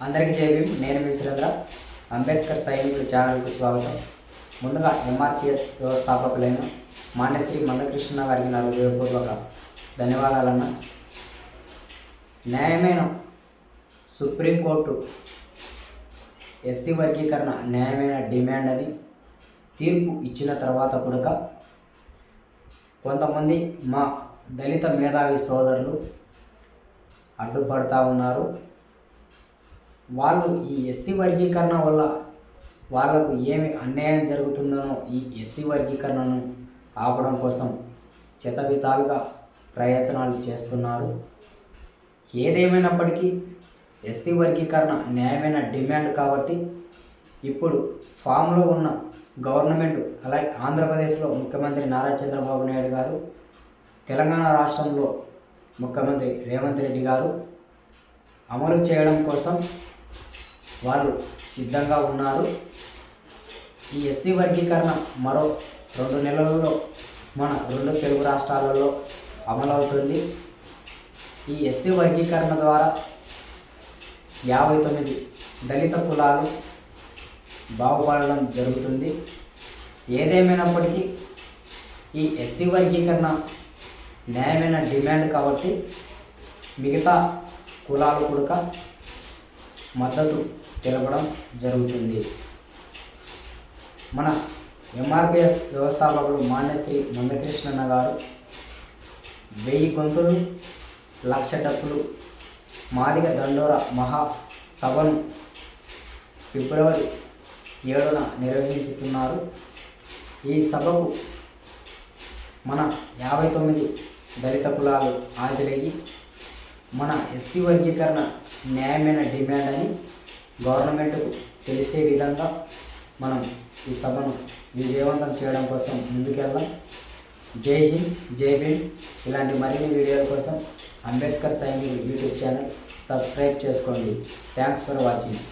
అందరికీ జై భీమ్. నేను మీ సురేంద్ర. అంబేద్కర్ సైనికుల ఛానల్కు స్వాగతం. ముందుగా ఎంఆర్పిఎస్ వ్యవస్థాపకులైన మాన్యశ్రీ మందకృష్ణ గారికి నా హృదయపూర్వక ధన్యవాదాలన్న. న్యాయమైన సుప్రీంకోర్టు ఎస్సీ వర్గీకరణ న్యాయమైన డిమాండ్ అని తీర్పు ఇచ్చిన తర్వాత కూడా కొంతమంది మా దళిత మేధావి సోదరులు అడ్డుపడతా ఉన్నారు. వాళ్ళు ఈ ఎస్సీ వర్గీకరణ వల్ల వాళ్లకు ఏమి అన్యాయం జరుగుతుందనో ఈ ఎస్సీ వర్గీకరణను ఆపడం కోసం శతవిధాలుగా ప్రయత్నాలు చేస్తున్నారు. ఏదేమైనప్పటికీ ఎస్సీ వర్గీకరణ న్యాయమైన డిమాండ్ కాబట్టి ఇప్పుడు ఫామ్లో ఉన్న గవర్నమెంట్, అలాగే ఆంధ్రప్రదేశ్లో ముఖ్యమంత్రి నారా చంద్రబాబు నాయుడు గారు, తెలంగాణ రాష్ట్రంలో ముఖ్యమంత్రి రేవంత్ రెడ్డి గారు అమలు చేయడం కోసం వాళ్ళు సిద్ధంగా ఉన్నారు. ఈ ఎస్సీ వర్గీకరణ మరో 2 నెలలలో మన 2 తెలుగు రాష్ట్రాలలో అమలవుతుంది. ఈ ఎస్సీ వర్గీకరణ ద్వారా 59 దళిత కులాలు బాగుపడడం జరుగుతుంది. ఏదేమైనప్పటికీ ఈ ఎస్సీ వర్గీకరణ న్యాయమైన డిమాండ్ కాబట్టి మిగతా కులాలు కూడా మద్దతు తెలపడం జరుగుతుంది. మన ఎంఆర్పిఎస్ వ్యవస్థాపకులు మాన్యశ్రీ మందకృష్ణ గారు 1000 గొంతులు 1,00,000 డప్పులు మాదిగ దండోర మహాసభను ఫిబ్రవరి 7న నిర్వహించుతున్నారు. ఈ సభకు మన 59 దళిత కులాలు హాజరయ్యి మన ఎస్సీ వర్గీకరణ న్యాయమైన డిమాండ్ అని గవర్నమెంట్కు తెలిసే విధంగా మనం ఈ సభను విజయవంతం చేయడం కోసం ముందుకెళ్దాం. జై హింద్, జై భీమ్. ఇలాంటి మరిన్ని వీడియోల కోసం అంబేద్కర్ సైనికులు యూట్యూబ్ ఛానల్ సబ్స్క్రైబ్ చేసుకోండి. Thanks for watching.